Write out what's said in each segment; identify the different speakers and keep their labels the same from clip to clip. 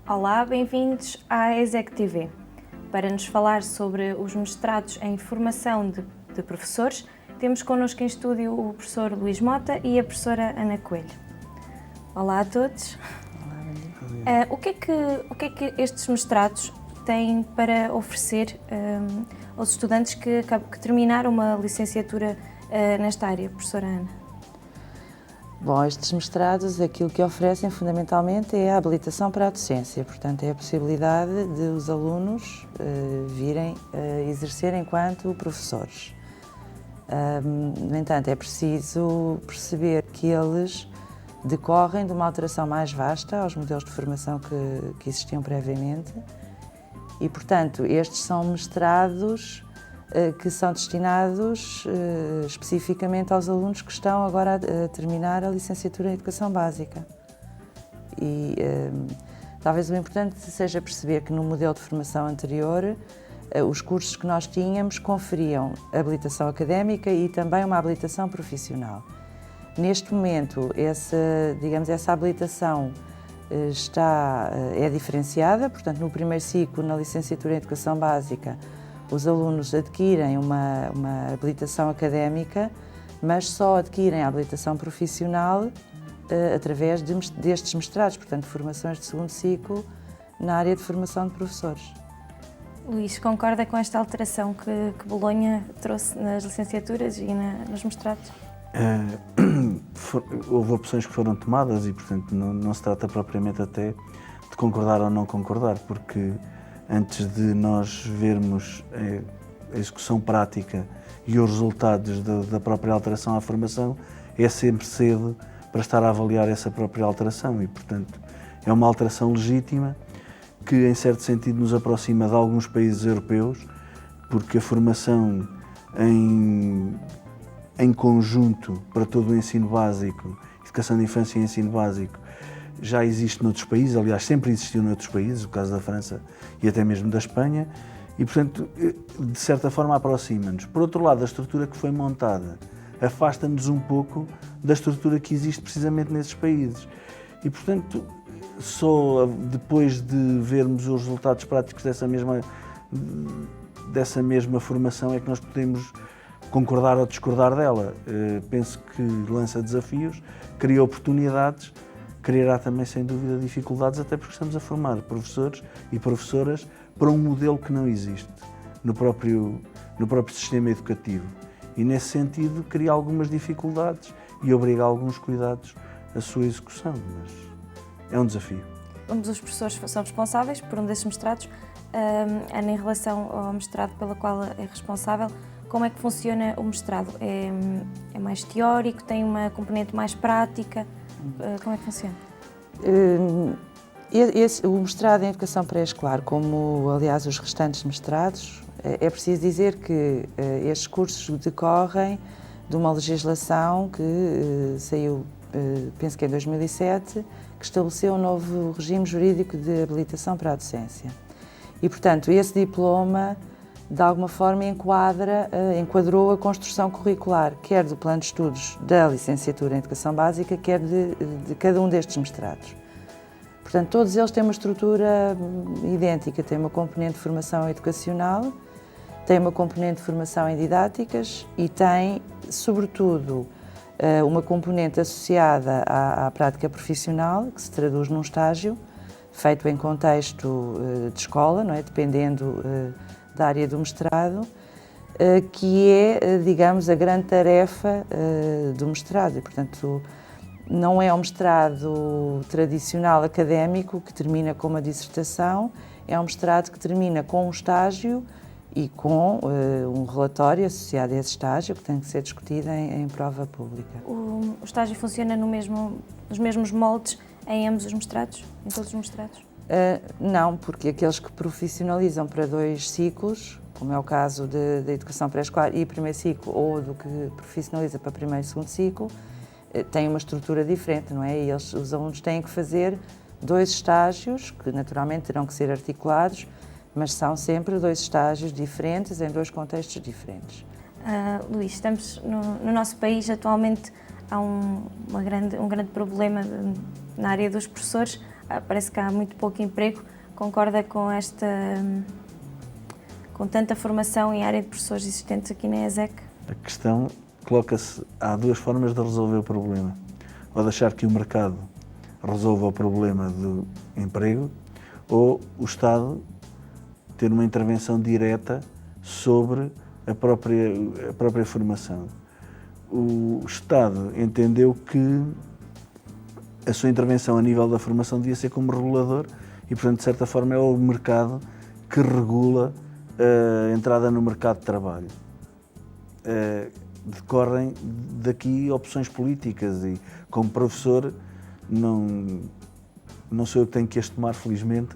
Speaker 1: Olá, bem-vindos à ESEC TV. Para nos falar sobre os mestrados em formação de professores, temos connosco em estúdio o professor Luís Mota e a professora Ana Coelho. Olá a todos.
Speaker 2: Olá,
Speaker 1: o que é que estes mestrados têm para oferecer aos estudantes que terminaram uma licenciatura nesta área, professora Ana?
Speaker 2: Bom, estes mestrados, aquilo que oferecem fundamentalmente é a habilitação para a docência, portanto é a possibilidade de os alunos virem exercer enquanto professores. No entanto, é preciso perceber que eles decorrem de uma alteração mais vasta aos modelos de formação que existiam previamente e, portanto, estes são mestrados que são destinados especificamente aos alunos que estão agora a terminar a licenciatura em Educação Básica. E talvez o importante seja perceber que no modelo de formação anterior, os cursos que nós tínhamos conferiam habilitação académica e também uma habilitação profissional. Neste momento, essa habilitação é diferenciada, portanto, no primeiro ciclo, na licenciatura em Educação Básica, os alunos adquirem uma habilitação académica, mas só adquirem a habilitação profissional através destes mestrados, portanto, formações de segundo ciclo na área de formação de professores.
Speaker 1: Luís, concorda com esta alteração que Bolonha trouxe nas licenciaturas e nos mestrados?
Speaker 3: Houve opções que foram tomadas e, portanto, não se trata propriamente até de concordar ou não concordar, porque antes de nós vermos a execução prática e os resultados da própria alteração à formação, é sempre cedo para estar a avaliar essa própria alteração e, portanto, é uma alteração legítima que, em certo sentido, nos aproxima de alguns países europeus, porque a formação em conjunto para todo o ensino básico, educação de infância e ensino básico, já existe noutros países, aliás, sempre existiu noutros países, o caso da França e até mesmo da Espanha, e, portanto, de certa forma aproxima-nos. Por outro lado, a estrutura que foi montada afasta-nos um pouco da estrutura que existe precisamente nesses países. E, portanto, só depois de vermos os resultados práticos dessa mesma formação é que nós podemos concordar ou discordar dela. Penso que lança desafios, cria oportunidades, criará também, sem dúvida, dificuldades, até porque estamos a formar professores e professoras para um modelo que não existe no próprio sistema educativo. E, nesse sentido, cria algumas dificuldades e obriga a alguns cuidados à sua execução, mas é um desafio.
Speaker 1: Um dos professores são responsáveis por um desses mestrados. Ana, em relação ao mestrado pela qual é responsável, como é que funciona o mestrado? É mais teórico, tem uma componente mais prática? Como é que funciona?
Speaker 2: O mestrado em Educação Pré-Escolar, como aliás os restantes mestrados, é preciso dizer que estes cursos decorrem de uma legislação que saiu, penso que em 2007, que estabeleceu um novo regime jurídico de habilitação para a docência. E, portanto, esse diploma, de alguma forma, enquadrou a construção curricular, quer do plano de estudos da licenciatura em Educação Básica, quer de cada um destes mestrados. Portanto, todos eles têm uma estrutura idêntica, têm uma componente de formação educacional, têm uma componente de formação em didáticas e têm, sobretudo, uma componente associada à prática profissional, que se traduz num estágio, feito em contexto de escola, não é? Dependendo da área do mestrado, que é, digamos, a grande tarefa do mestrado. E, portanto, não é um mestrado tradicional académico que termina com uma dissertação, é um mestrado que termina com um estágio e com um relatório associado a esse estágio que tem que ser discutido em prova pública.
Speaker 1: O estágio funciona nos mesmos moldes em ambos os mestrados, em todos os mestrados?
Speaker 2: Não, porque aqueles que profissionalizam para 2 ciclos, como é o caso da educação pré-escolar e primeiro ciclo, ou do que profissionaliza para primeiro e segundo ciclo, têm uma estrutura diferente, não é? E os alunos têm que fazer 2 estágios, que naturalmente terão que ser articulados, mas são sempre 2 estágios diferentes, em 2 contextos diferentes.
Speaker 1: Luís, estamos no nosso país atualmente há um grande problema na área dos professores. parece que há muito pouco emprego. Concorda com com tanta formação em área de professores existentes aqui na ESEC?
Speaker 3: A questão coloca-se, há duas formas de resolver o problema. Ou deixar que o mercado resolva o problema do emprego, ou o Estado ter uma intervenção direta sobre a própria formação. O Estado entendeu que a sua intervenção a nível da formação devia ser como regulador e, portanto, de certa forma, é o mercado que regula a entrada no mercado de trabalho. Decorrem daqui opções políticas e, como professor, não sou eu que tenho que as tomar, felizmente.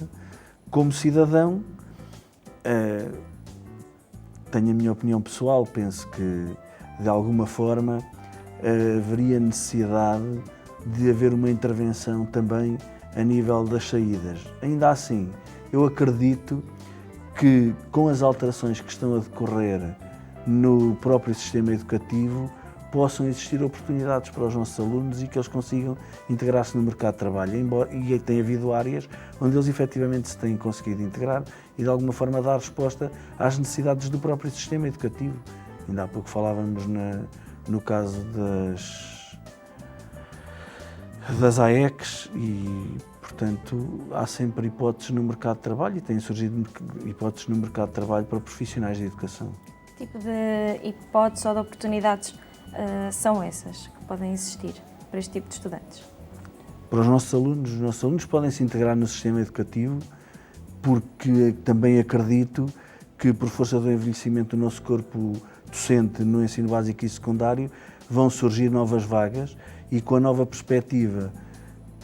Speaker 3: Como cidadão, tenho a minha opinião pessoal, penso que, de alguma forma, haveria necessidade de haver uma intervenção também a nível das saídas. Ainda assim, eu acredito que, com as alterações que estão a decorrer no próprio sistema educativo, possam existir oportunidades para os nossos alunos e que eles consigam integrar-se no mercado de trabalho. E tem havido áreas onde eles efetivamente se têm conseguido integrar e, de alguma forma, dar resposta às necessidades do próprio sistema educativo. Ainda há pouco falávamos no caso das AECs e, portanto, há sempre hipóteses no mercado de trabalho e têm surgido hipóteses no mercado de trabalho para profissionais de educação.
Speaker 1: Que tipo de hipóteses ou de oportunidades são essas que podem existir para este tipo de estudantes?
Speaker 3: Para os nossos alunos podem se integrar no sistema educativo porque também acredito que, por força do envelhecimento do nosso corpo docente no ensino básico e secundário, vão surgir novas vagas e com a nova perspectiva,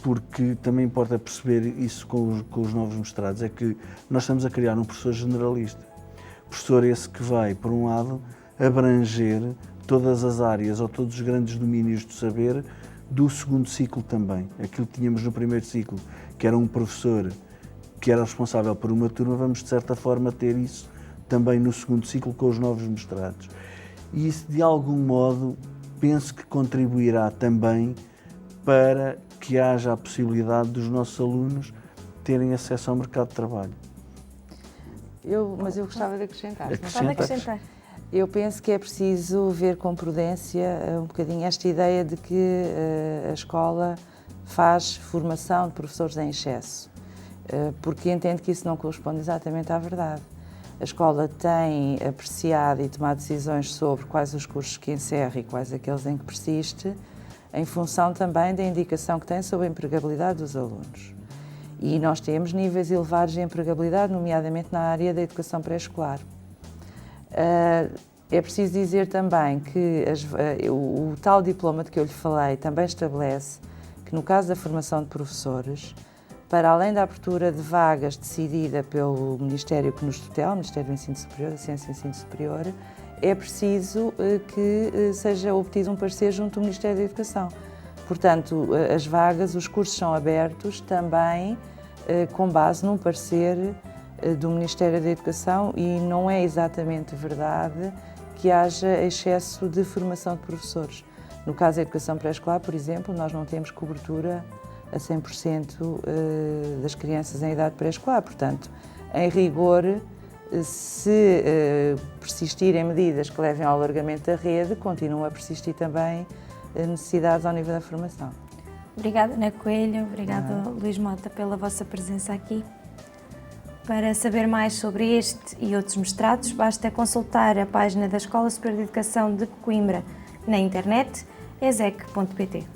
Speaker 3: porque também importa perceber isso com os novos mestrados, é que nós estamos a criar um professor generalista. Professor esse que vai, por um lado, abranger todas as áreas ou todos os grandes domínios do saber do segundo ciclo também. Aquilo que tínhamos no primeiro ciclo, que era um professor que era responsável por uma turma, vamos de certa forma ter isso também no segundo ciclo com os novos mestrados. E isso, de algum modo, penso que contribuirá também para que haja a possibilidade dos nossos alunos terem acesso ao mercado de trabalho.
Speaker 2: Mas eu gostava de acrescentar.
Speaker 1: Pode acrescentar.
Speaker 2: Eu penso que é preciso ver com prudência um bocadinho esta ideia de que a escola faz formação de professores em excesso, porque entendo que isso não corresponde exatamente à verdade. A escola tem apreciado e tomado decisões sobre quais os cursos que encerra e quais aqueles em que persiste, em função também da indicação que tem sobre a empregabilidade dos alunos. E nós temos níveis elevados de empregabilidade, nomeadamente na área da educação pré-escolar. É preciso dizer também que o tal diploma de que eu lhe falei também estabelece que, no caso da formação de professores, para além da abertura de vagas decidida pelo Ministério que nos tutela, o Ministério do Ensino Superior, da Ciência e Ensino Superior, é preciso que seja obtido um parecer junto do Ministério da Educação. Portanto, as vagas, os cursos são abertos também com base num parecer do Ministério da Educação e não é exatamente verdade que haja excesso de formação de professores. No caso da educação pré-escolar, por exemplo, nós não temos cobertura a 100% das crianças em idade pré-escolar. Portanto, em rigor, se persistirem medidas que levem ao alargamento da rede, continuam a persistir também necessidades ao nível da formação.
Speaker 1: Obrigada, Ana Coelho. Obrigado, Luís Mota, pela vossa presença aqui. Para saber mais sobre este e outros mestrados, basta consultar a página da Escola Superior de Educação de Coimbra na internet, esec.pt.